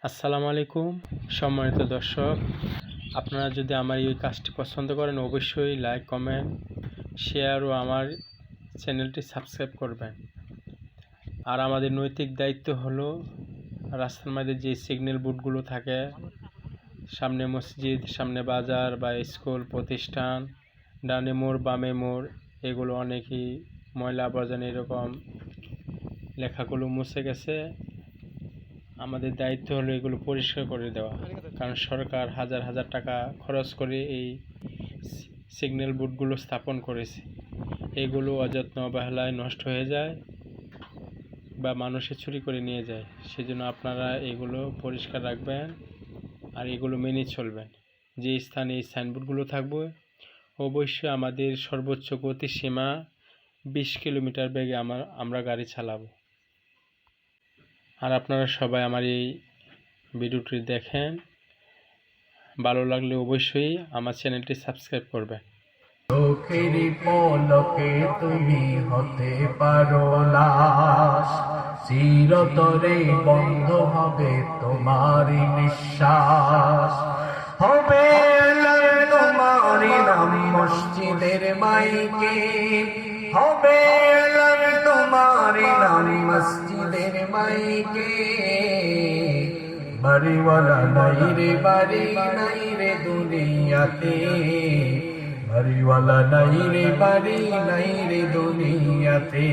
আসসালামু আলাইকুম সম্মানিত দর্শক, আপনারা যদি আমার এই কাজটি পছন্দ করেন অবশ্যই লাইক, কমেন্ট, শেয়ার ও আমার চ্যানেলটি সাবস্ক্রাইব করবেন। আর আমাদের নৈতিক দায়িত্ব হলো রাস্তার মধ্যে যে সিগন্যাল বোর্ডগুলো থাকে, সামনে মসজিদ, সামনে বাজার বা স্কুল প্রতিষ্ঠান, ডানে মোড় বামে মোড়, এগুলো অনেকই ময়লা আবর্জনা এরকম লেখাগুলো মুছে গেছে। আমাদের দায়িত্ব হলো এগুলো পরিষ্কার করে দেওয়া, কারণ সরকার হাজার হাজার টাকা খরচ করে এই সিগন্যাল বোর্ডগুলো স্থাপন করেছে। এগুলো অযত্ন অবহেলায় নষ্ট হয়ে যায় বা মানুষে চুরি করে নিয়ে যায়। সেজন্য আপনারা এগুলো পরিষ্কার রাখবেন আর এগুলো মেনে চলবেন। যে স্থানে এই সাইনবোর্ডগুলো থাকবে অবশ্যই আমাদের সর্বোচ্চ গতিসীমা 20 কিলোমিটার বেগে আমরা গাড়ি চালাবো। আর আপনারা সবাই আমার এই ভিডিওটি দেখেন, ভালো লাগলে অবশ্যই আমার চ্যানেলটি সাবস্ক্রাইব করবেন। চোখের পলকে তুমি হতে পারো লাশ, চিরতরে বন্ধ হবে তোমার নিঃশ্বাস। হবে তোমার নাম মসজিদের মাইকে, হবে তোমার নাম মসজিদের মাইকে। বাড়িওয়ালা নাই রে, বাড়ি নাই রে দুনিয়াতে, বাড়িওয়ালা নাই রে, বাড়ি নাই রে দুনিয়াতে,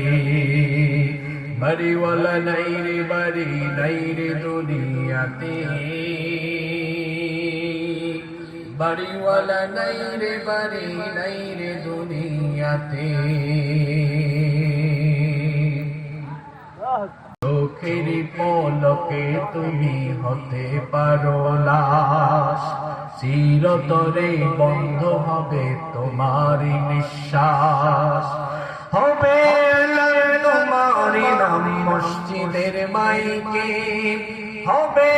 বাড়িওয়ালা নাই রে, বাড়ি নাই রে দুনিয়াতে, বাড়িওয়ালা নাই রে, বাড়ি নাই রে দুনিয়াতে। চোখের পলকে তুমি হতে পারো লাশ, চিরতরে বন্ধ হবে তোমার নিঃশ্বাস। হবে তোমার নাম মসজিদের মাইকে, হবে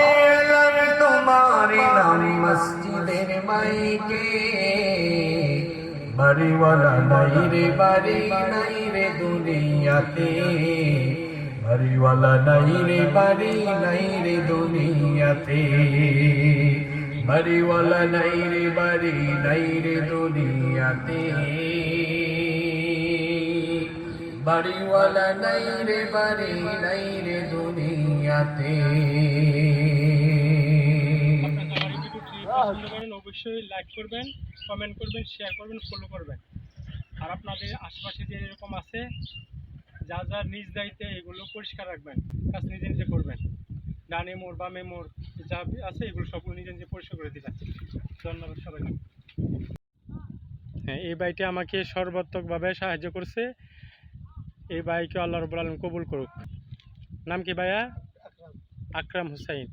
তোমার নাম মসজিদের মাইকে। বাড়িওয়ালা নাই রে, বাড়ি নাই রে দুনিয়াতে, বাড়িওয়ালা নাই রে, বাড়ি নাই রে দুনিয়াতে, বাড়িওয়ালা নাই রে, বাড়ি নাই রে দুনিয়াতে, বাড়িওয়ালা নাই রে, বাড়ি নাই রে দুনিয়াতে। অবশ্যই লাইক করবেন, কমেন্ট করবেন, শেয়ার করবেন, ফলো করবেন। আর আপনাদের আশেপাশে যে এরকম আছে যার যার নিজ দায়িত্বে এগুলো পরিষ্কার রাখবেন, কাজ নিজে নিজে করবেন। ডানে মোড় বামে মোড় যা আছে এগুলো সবগুলো নিজে নিজে পরিষ্কার করে দিবেন। ধন্যবাদ সবাইকে। হ্যাঁ, এই ভাইটি আমাকে সর্বাত্মকভাবে সাহায্য করছে। এই ভাইকে আল্লাহ রাব্বুল আলামিন কবুল করুক। নাম কি ভাইয়া? আকরাম হুসাইন।